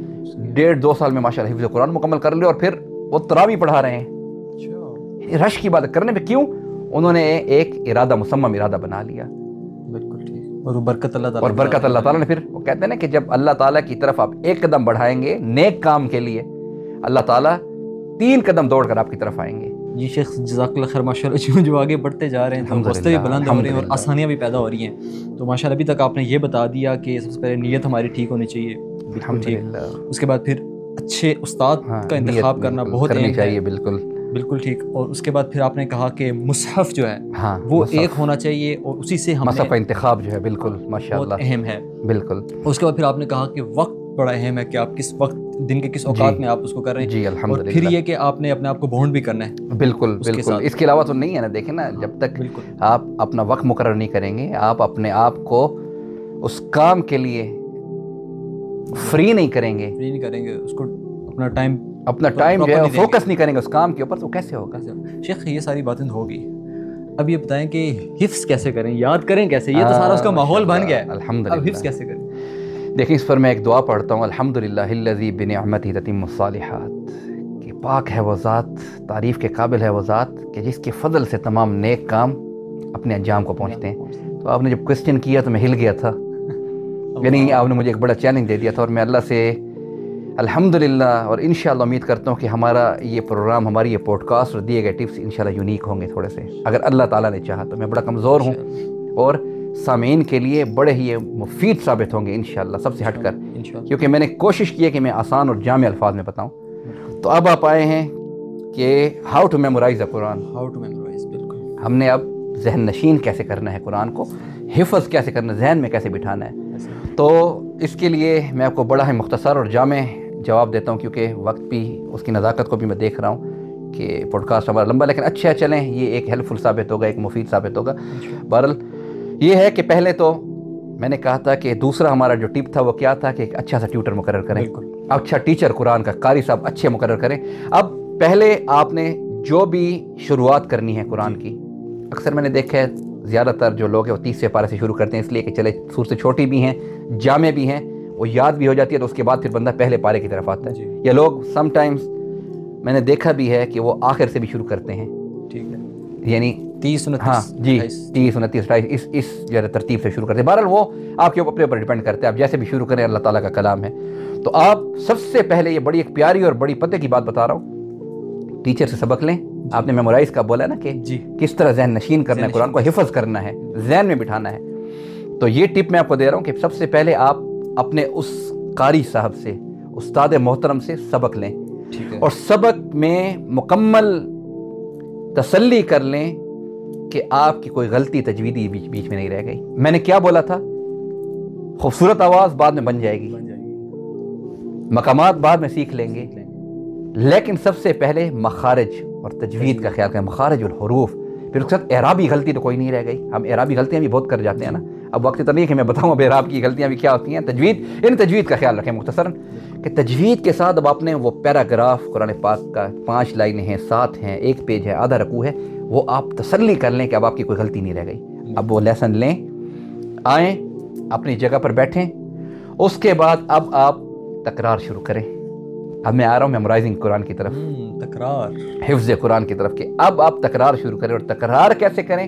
1.5-2 سال میں ماشاءاللہ حفظ قرآن مکمل کر لیا, اور پھر وہ تراویح پڑھا رہے ہیں. رش کی بات کرنے پہ کیوں؟ انہوں نے ایک ارادہ, مصمم ارادہ بنا لیا. بالکل ٹھیک. اور برکت اللہ تعالیٰ نے پھر وہ کہتے ہیں نا کہ جب اللہ تعالیٰ کی طرف آپ 1 قدم بڑھائیں گے نیک کام کے لیے, اللہ تعالیٰ 3 قدم دوڑ کر آپ کی طرف آئیں گے. جی شیخ جزاک اللہ خیر. ماشاءاللہ جو آگے بڑھتے جا رہے ہیں تو راستے بھی بلند ہو رہے ہیں اور آسانیاں بھی پیدا ہو رہی ہیں. تو ماشاءاللہ ابھی تک آپ نے یہ بتا دیا کہ سب سے پہلے نیت ہماری ٹھیک ہونی چاہیے, بالکل ٹھیک. اس کے بعد پھر اچھے استاد کا انتخاب کرنا بہت اہم چاہیے. ہے. بالکل بالکل ٹھیک. اور اس کے بعد پھر آپ نے کہا کہ مصحف جو ہے وہ ایک ہونا چاہیے اور اسی سے ہم مصحف کا انتخاب جو ہے بالکل ماشاء اللہ بہت اہم ہے. بالکل. اس کے بعد پھر آپ نے کہا کہ وقت بڑا اہم ہے کہ آپ کس وقت دن کے کس اوقات میں آپ اس کو کر رہے ہیں. جی اور الحمدللہ. پھر یہ کہ آپ نے اپنے آپ کو بونڈ بھی کرنا ہے. بالکل بالکل. اس کے علاوہ تو نہیں ہے نا. دیکھیں نا, جب تک آپ اپنا وقت مقرر نہیں کریں گے, آپ اپنے آپ کو اس کام کے لیے فری نہیں کریں گے, اس کو اپنا ٹائم جو ہے فوکس نہیں کریں گے اس کام کے اوپر, تو کیسے ہوگا؟ شیخ یہ ساری باتیں ہوگی. اب یہ بتائیں کہ حفظ کیسے کریں, یاد کریں کیسے؟ یہ تو سارا اس کا ماحول بن گیا ہے. الحمدللہ. اب حفظ کیسے کریں؟ دیکھیں اس پر میں ایک دعا پڑھتا ہوں, الحمدللہ الذی بنعمتہ تتم الصالحات, کہ پاک ہے وہ ذات, تعریف کے قابل ہے وہ ذات کہ جس کے فضل سے تمام نیک کام اپنے انجام کو پہنچتے ہیں. تو آپ نے جب کوسچن کیا تو میں ہل گیا تھا, یعنی آپ نے مجھے ایک بڑا چیلنج دے دیا تھا, اور میں اللہ سے الحمدللہ اور انشاءاللہ امید کرتا ہوں کہ ہمارا یہ پروگرام, ہماری یہ پوڈ کاسٹ اور دیے گئے ٹپس انشاءاللہ یونیک ہوں گے تھوڑے سے, اگر اللہ تعالیٰ نے چاہا تو. میں بڑا کمزور ہوں اور سامعین کے لیے بڑے ہی مفید ثابت ہوں گے انشاءاللہ, سب سے ہٹ کر, کیونکہ میں نے کوشش کی ہے کہ میں آسان اور جامع الفاظ میں بتاؤں. تو اب آپ آئے ہیں کہ ہاؤ ٹو میمورائز اے قرآن. بالکل. ہم نے اب ذہن نشین کیسے کرنا ہے قرآن کو, حفظ کیسے کرنا ہے, ذہن میں کیسے بٹھانا ہے. تو اس کے لیے میں آپ کو بڑا ہی مختصر اور جامع جواب دیتا ہوں, کیونکہ وقت بھی اس کی نزاکت کو بھی میں دیکھ رہا ہوں کہ پوڈ کاسٹ ہمارا لمبا, لیکن اچھا چلیں, یہ ایک ہیلپ فل ثابت ہوگا, ایک مفید ثابت ہوگا. بہرحال یہ ہے کہ پہلے تو میں نے کہا تھا کہ دوسرا ہمارا جو ٹپ تھا وہ کیا تھا کہ ایک اچھا سا ٹیوٹر مقرر کریں, اچھا ٹیچر قرآن کا, قاری صاحب اچھے مقرر کریں. اب پہلے آپ نے جو بھی شروعات کرنی ہے قرآن کی, اکثر میں نے دیکھا ہے زیادہ تر جو لوگ ہیں وہ 30 پارے سے شروع کرتے ہیں, اس لیے کہ چلے صورتیں چھوٹی بھی ہیں, جامع بھی ہیں, وہ یاد بھی ہو جاتی ہے, تو اس کے بعد پھر بندہ پہلے پارے کی طرف آتا ہے. یا لوگ سم ٹائمز میں نے دیکھا بھی ہے کہ وہ آخر سے بھی شروع کرتے ہیں, ٹھیک ہے, یعنی 30 29 28 اس جو ترتیب سے شروع کرتے ہیں. بہرحال وہ آپ کے اپنے اوپر ڈیپینڈ کرتے ہیں, آپ جیسے بھی شروع کریں, اللہ تعالیٰ کا کلام ہے. تو آپ سب سے پہلے, یہ بڑی ایک پیاری اور بڑی پتے کی بات بتا رہا ہوں, ٹیچر سے سبق لیں. آپ نے میمورائز کا بولا ہے نا کہ کس طرح ذہن نشین کرنا ہے, قرآن کو حفظ کرنا ہے, ذہن میں بٹھانا ہے. تو یہ ٹپ میں آپ کو دے رہا ہوں کہ سب سے پہلے آپ اپنے اس قاری صاحب سے, استاد محترم سے سبق لیں, اور سبق میں مکمل تسلی کر لیں کہ آپ کی کوئی غلطی تجویدی بیچ میں نہیں رہ گئی. میں نے کیا بولا تھا, خوبصورت آواز بعد میں بن جائے گی, مقامات بعد میں سیکھ لیں گے, لیکن سب سے پہلے مخارج اور تجوید کا خیال کریں, مخارج الحروف. پھر اس کے ساتھ اعرابی غلطی تو کوئی نہیں رہ گئی. ہم اعرابی غلطیاں بھی بہت کر جاتے ہیں نا, اب وقت تو نہیں کہ میں بتاؤں اب اعراب کی غلطیاں بھی کیا ہوتی ہیں. تجوید, یعنی تجوید کا خیال رکھیں مختصراً, کہ تجوید کے ساتھ اب آپ نے وہ پیراگراف قرآن پاک کا 5 لائنیں ہیں, 7 ہیں, 1 پیج ہے, آدھا رکوع ہے, وہ آپ تسلی کر لیں کہ اب آپ کی کوئی غلطی نہیں رہ گئی. اب وہ لیسن لیں, آئیں اپنی جگہ پر بیٹھیں, اس کے بعد اب آپ تکرار شروع کریں. اب میں آ رہا ہوں میمورائزنگ قرآن کی طرف, تکرار, حفظ قرآن کی طرف, کہ اب آپ تکرار شروع کریں. اور تکرار کیسے کریں؟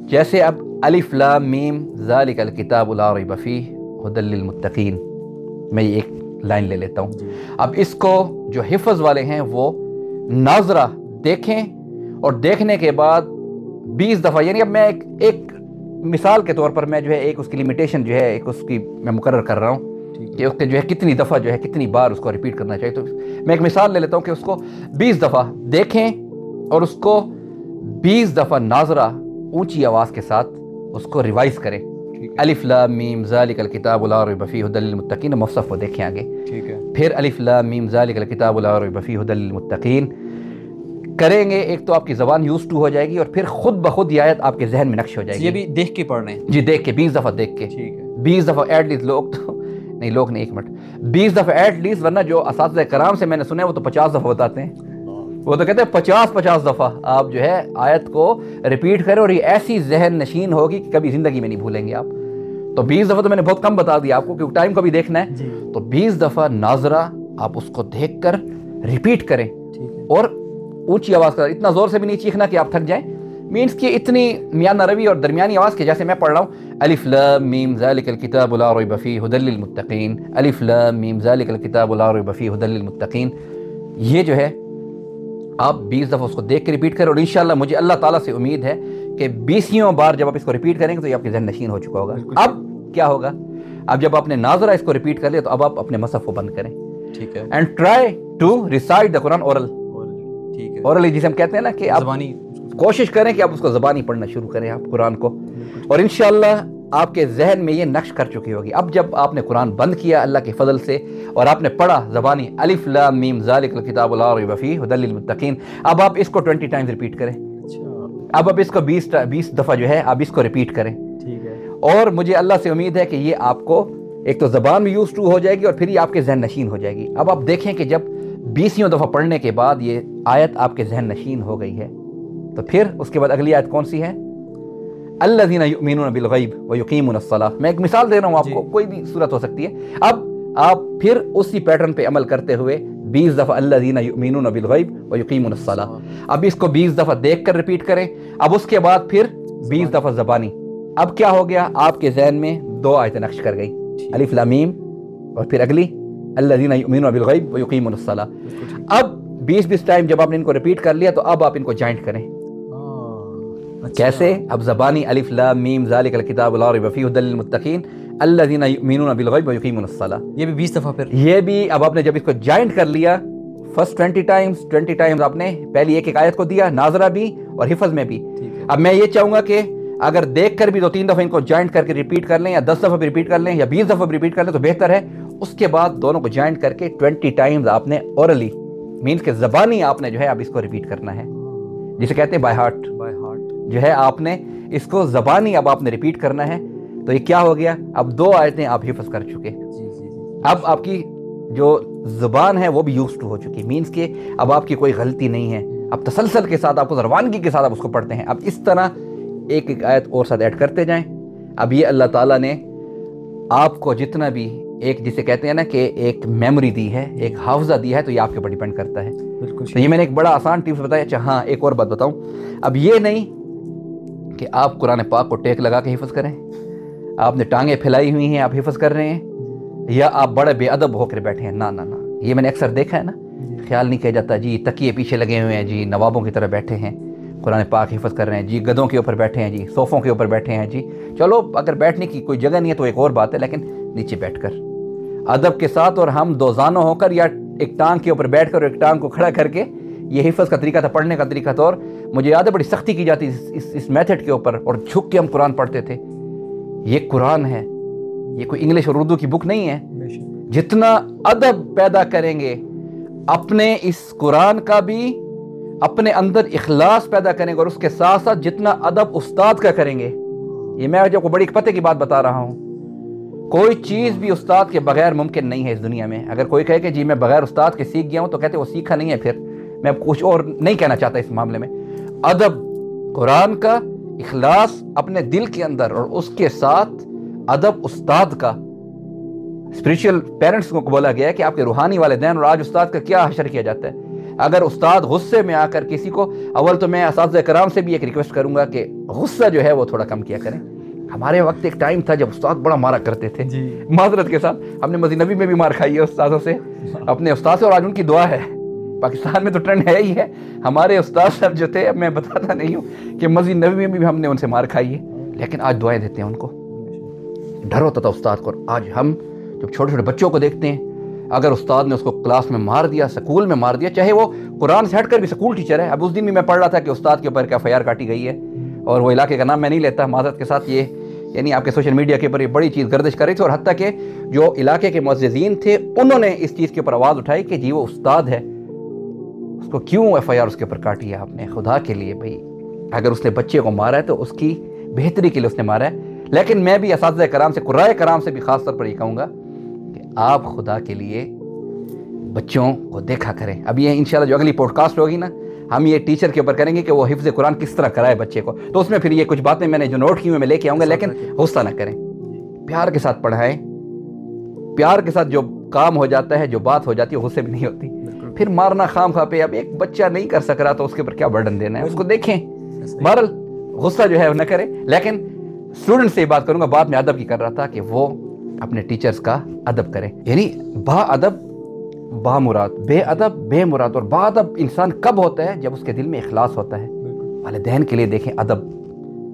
جیسے اب الف لام میم ذالک الکتاب لا ریب فیہ ھدی للمتقین, میں یہ ایک لائن لے لیتا ہوں. اب اس کو جو حفظ والے ہیں وہ ناظرہ دیکھیں, اور دیکھنے کے بعد 20 دفعہ, یعنی اب میں ایک مثال کے طور پر میں جو ہے ایک اس کی لمیٹیشن جو ہے ایک اس کی میں مقرر کر رہا ہوں کہ اس کے جو ہے کتنی دفعہ جو ہے کتنی بار اس کو ریپیٹ کرنا چاہیے. تو میں ایک مثال لے لیتا ہوں کہ اس کو 20 دفعہ دیکھیں اور اس کو 20 دفعہ ناظرہ اونچی آواز کے ساتھ اس کو ریوائز کریں. الف لام میم ذالک الکتاب لا ریب فیہ ھدی للمتقین, مصحف کو دیکھیں آگے, پھر الف لام میم ذالک الکتاب لا ریب فیہ ھدی للمتقین کریں گے. ایک تو آپ کی زبان یوز ٹو ہو جائے گی, اور پھر خود بخود یہ آیت آپ کے ذہن میں نقش ہو جائے گی. یہ بھی دیکھ کے پڑھ رہے ہیں؟ جی دیکھ کے, 20 دفعہ دیکھ کے, 20 دفعہ ایٹ لیسٹ. لوگ تو نہیں, لوگ نہیں, 1 منٹ, 20 دفعہ ایٹ لیسٹ, ورنہ جو اساتذہ کرام سے میں نے سنا ہے وہ تو 50 دفعہ بتاتے ہیں. وہ تو کہتے ہیں 50 دفعہ آپ جو ہے آیت کو ریپیٹ کریں, اور یہ ایسی ذہن نشین ہوگی کہ کبھی زندگی میں نہیں بھولیں گے آپ. تو 20 دفعہ تو میں نے بہت کم بتا دیا آپ کو, کیونکہ ٹائم کا بھی دیکھنا ہے. تو 20 دفعہ ناظرہ آپ اس کو دیکھ کر ریپیٹ کریں, اور اونچی آواز کا, اتنا زور سے بھی نہیں چیخنا کہ آپ تھک جائیں, مینس کہ اتنی میانہ روی اور درمیانی آواز کے, جیسے میں پڑھ رہا ہوں الف لام میم ذالک الکتاب لا ریب فیہ ھدی للمتقین, الف لام میم ذالک الکتاب لا ریب فیہ ھدی للمتقین. یہ جو ہے آپ 20 دفعہ اس کو دیکھ کے ریپیٹ کریں, اور انشاءاللہ مجھے اللہ تعالیٰ سے امید ہے کہ 20ویں بار جب آپ اس کو ریپیٹ کریں گے تو یہ آپ کے ذہن نشین ہو چکا ہوگا. اب کیا ہوگا, اب جب آپ نے ناظرہ اس کو ریپیٹ کر لیا تو اب آپ اپنے مصحف کو بند کریں, ٹھیک ہے. And try to recite the Quran oral. ٹھیک ہے. اورلی جسے ہم کہتے ہیں نا کہ آپ زبانی کوشش کریں کہ آپ اس کو زبانی پڑھنا شروع کریں آپ قرآن کو, اور انشاءاللہ آپ کے ذہن میں یہ نقش کر چکی ہوگی. اب جب آپ نے قرآن بند کیا اللہ کے فضل سے اور آپ نے پڑھا زبانی الف لام میم ذالک الکتاب لا ریب فیہ ھدی للمتقین, اب آپ اس کو 20 ٹائمز ریپیٹ کریں. اب آپ اس کو 20 دفعہ جو ہے آپ اس کو ریپیٹ کریں. ٹھیک ہے. اور مجھے اللہ سے امید ہے کہ یہ آپ کو ایک تو زبان میں یوز ٹو ہو جائے گی اور پھر یہ آپ کے ذہن نشین ہو جائے گی. اب آپ دیکھیں کہ جب 20 دفعہ پڑھنے کے بعد یہ آیت آپ کے ذہن نشین ہو گئی ہے تو پھر اس کے بعد اگلی آیت کون سی ہے؟ الذین یؤمنون بالغیب ویقیمون الصلاۃ. میں ایک مثال دے رہا ہوں آپ کو, کوئی بھی صورت ہو سکتی ہے. اب آپ پھر اسی پیٹرن پہ عمل کرتے ہوئے 20 دفعہ الذین یؤمنون بالغیب ویقیمون الصلاۃ. اب اس کو 20 دفعہ دیکھ کر ریپیٹ کریں. اب اس کے بعد پھر 20 دفعہ زبانی. اب کیا ہو گیا؟ آپ کے ذہن میں 2 آیتیں نقش کر گئی, الف لام میم اور پھر اگلی الذین یؤمنون بالغیب ویقیمون الصلاۃ. اب 20 ٹائم جب آپ نے ان کو ریپیٹ کر لیا تو اب آپ ان کو جوائنٹ کریں. کیسے؟ اب زبانی الف لام میم ذالک الکتاب لا ریب فیہ ھدی للمتقین الذین یؤمنون بالغیب ویقیمون الصلاۃ. یہ بھی 20 دفعہ. پھر یہ بھی اب آپ نے جب اس کو جوائنٹ کر لیا فرسٹ 20 ٹائمز آپ نے پہلی ایک آیت کو دیا, ناظرہ بھی اور حفظ میں بھی. اب میں یہ چاہوں گا کہ اگر دیکھ کر بھی 2-3 دفعہ ان کو جوائنٹ کر کے ریپیٹ کر لیں یا 10 دفعہ بھی ریپیٹ کر لیں یا 20 دفعہ بھی ریپیٹ کر لیں تو بہتر ہے. اس کے بعد دونوں کو جوائنٹ کر کے 20 ٹائمز آپ نے اورلی مینس کہ زبانی آپ نے جو ہے اب اس کو ریپیٹ کرنا ہے, جسے کہتے ہیں بائی ہارٹ. جو ہے آپ نے اس کو زبانی اب آپ نے ریپیٹ کرنا ہے. تو یہ کیا ہو گیا؟ اب 2 آیتیں آپ حفظ کر چکے. اب آپ کی جو زبان ہے وہ بھی یوز ٹو ہو چکی, مینس کہ اب آپ کی کوئی غلطی نہیں ہے. اب تسلسل کے ساتھ آپ کو روانگی کے ساتھ آپ اس کو پڑھتے ہیں. اب اس طرح ایک آیت اور ساتھ ایڈ کرتے جائیں. اب یہ اللہ تعالیٰ نے آپ کو جتنا بھی ایک جسے کہتے ہیں نا کہ ایک میموری دی ہے, ایک حافظہ دی ہے, تو یہ آپ کے اوپر ڈیپینڈ کرتا ہے. تو یہ میں نے ایک بڑا آسان ٹپس بتایا. اچھا ہاں, ایک اور بات بتاؤں. اب یہ نہیں کہ آپ قرآن پاک کو ٹیک لگا کے حفظ کریں, آپ نے ٹانگیں پھیلائی ہوئی ہیں آپ حفظ کر رہے ہیں, یا آپ بڑے بے ادب ہو کر بیٹھے ہیں. نہ نہ نہ, یہ میں نے اکثر دیکھا ہے نا, خیال نہیں کیا جاتا جی تکیے پیچھے لگے ہوئے ہیں جی, نوابوں کی طرح بیٹھے ہیں, قرآن پاک حفظ کر رہے ہیں جی, گدوں کے اوپر بیٹھے ہیں جی, صوفوں کے اوپر بیٹھے ہیں جی. چلو اگر بیٹھنے کی کوئی جگہ نہیں ہے تو ایک اور بات ہے, لیکن نیچے بیٹھ کر ادب کے ساتھ, اور ہم 2 زانوں ہو کر یا ایک ٹانگ کے اوپر بیٹھ کر اور ایک ٹانگ کو کھڑا کر کے, یہ حفظ کا طریقہ تھا, پڑھنے کا طریقہ تھا. اور مجھے یاد ہے بڑی سختی کی جاتی اس میتھڈ کے اوپر, اور جھک کے ہم قرآن پڑھتے تھے. یہ قرآن ہے, یہ کوئی انگلش اور اردو کی بک نہیں ہے. جتنا ادب پیدا کریں گے اپنے اس قرآن کا بھی, اپنے اندر اخلاص پیدا کریں گے, اور اس کے ساتھ ساتھ جتنا ادب استاد کا کریں گے. یہ میں جو بڑی پتے کی بات بتا رہا ہوں, کوئی چیز بھی استاد کے بغیر ممکن نہیں ہے اس دنیا میں. اگر کوئی کہے کہ جی میں بغیر استاد کے سیکھ گیا ہوں, تو کہتے وہ سیکھا نہیں ہے. پھر میں کچھ اور نہیں کہنا چاہتا اس معاملے میں. ادب قرآن کا, اخلاص اپنے دل کے اندر, اور اس کے ساتھ ادب استاد کا. اسپریچول پیرنٹس کو بولا گیا ہے کہ آپ کے روحانی والدین, اور آج استاد کا کیا حشر کیا جاتا ہے. اگر استاد غصے میں آ کر کسی کو, اول تو میں اساتذہ کرام سے بھی ایک ریکویسٹ کروں گا کہ غصہ جو ہے وہ تھوڑا کم کیا کریں. ہمارے وقت ایک ٹائم تھا جب استاد بڑا مارا کرتے تھے, معذرت کے ساتھ. ہم نے مسجد نبی میں بھی مار کھائی ہے استادوں سے, اپنے استاد سے, اور آج ان کی دعا ہے. پاکستان میں تو ٹرینڈ ہے ہی ہے. ہمارے استاد صاحب جو تھے, اب میں بتاتا نہیں ہوں کہ مسجد نبی میں بھی ہم نے ان سے مار کھائی ہے, لیکن آج دعائیں دیتے ہیں ان کو. ڈر ہوتا تھا استاد کو. آج ہم جب چھوٹے چھوٹے بچوں کو دیکھتے ہیں, اگر استاد نے اس کو کلاس میں مار دیا, سکول میں مار دیا, چاہے وہ قرآن سے ہٹ کر بھی سکول ٹیچر ہے. اب اس دن بھی میں پڑھ رہا تھا کہ استاد کے اوپر کیا FIR کاٹی گئی ہے, اور وہ علاقے کا نام میں نہیں لیتا معذرت کے ساتھ. یہ یعنی آپ کے سوشل میڈیا کے اوپر یہ بڑی چیز گردش کر رہی تھی, اور حتیٰ کہ جو علاقے کے معززین تھے انہوں نے اس چیز کے اوپر آواز اٹھائی کہ جی وہ استاد ہے, اس کو کیوں FIR اس کے اوپر کاٹی ہے آپ نے. خدا کے لیے بھائی, اگر اس نے بچے کو مارا ہے تو اس کی بہتری کے لیے اس نے مارا ہے. لیکن میں بھی اساتذہ کرام سے, قرائے کرام سے بھی خاص طور پر یہ کہوں گا کہ آپ خدا کے لیے بچوں کو دیکھا کریں. اب یہ انشاءاللہ جو اگلی پوڈ کاسٹ ہوگی نا, ہم یہ ٹیچر کے اوپر کریں گے کہ وہ حفظ قرآن کس طرح کرائے بچے کو. تو اس میں پھر یہ کچھ باتیں میں نے جو نوٹ کی ہوئی میں لے کے آؤں گا, لیکن غصہ نہ کریں, پیار کے ساتھ پڑھائیں. پیار کے ساتھ جو کام ہو جاتا ہے, جو بات ہو جاتی ہے, غصے میں نہیں ہوتی. پھر مارنا خام خواہ پہ, اب ایک بچہ نہیں کر سک رہا تو اس کے اوپر کیا برڈن دینا ہے, اس کو دیکھیں. بہرحال غصہ جو ہے وہ نہ کریں. لیکن اسٹوڈنٹ سے یہ بات کروں گا, بات میں ادب کی کر رہا تھا کہ وہ اپنے ٹیچرز کا ادب کریں. یعنی با ادب با مراد, بے ادب بے مراد. اور با ادب انسان کب ہوتا ہے؟ جب اس کے دل میں اخلاص ہوتا ہے. والدین کے لیے دیکھیں ادب,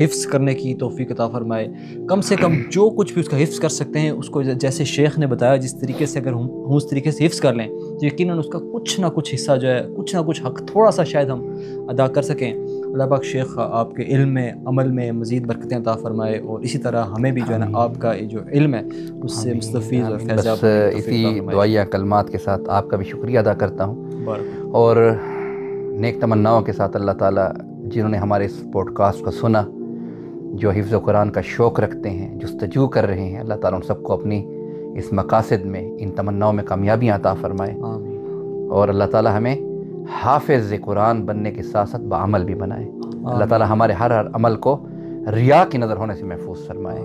حفظ کرنے کی توفیق عطا فرمائے. کم سے کم جو کچھ بھی اس کا حفظ کر سکتے ہیں اس کو جیسے شیخ نے بتایا جس طریقے سے اگر ہم اس طریقے سے حفظ کر لیں تو یقیناً اس کا کچھ نہ کچھ حصہ جو ہے کچھ نہ کچھ حق تھوڑا سا شاید ہم ادا کر سکیں. اللہ پاک شیخ آپ کے علم میں عمل میں مزید برکتیں عطا فرمائے اور اسی طرح ہمیں بھی جو ہے نا آپ کا جو علم ہے اس سے مستفیض اور فیضیاب. اسی دعائیہ کلمات کے ساتھ آپ کا بھی شکریہ ادا کرتا ہوں اور نیک تمناؤں کے ساتھ اللہ تعالیٰ جنہوں نے ہمارے اس پوڈ کاسٹ کو سنا، جو حفظ قرآن کا شوق رکھتے ہیں، جستجو کر رہے ہیں، اللہ تعالیٰ ان سب کو اپنی اس مقاصد میں، ان تمناؤں میں کامیابیاں عطا فرمائے. اور اللہ تعالیٰ ہمیں حافظ قرآن بننے کے ساتھ ساتھ بعمل بھی بنائے. اللہ تعالیٰ ہمارے ہر عمل کو ریا کی نظر ہونے سے محفوظ فرمائے.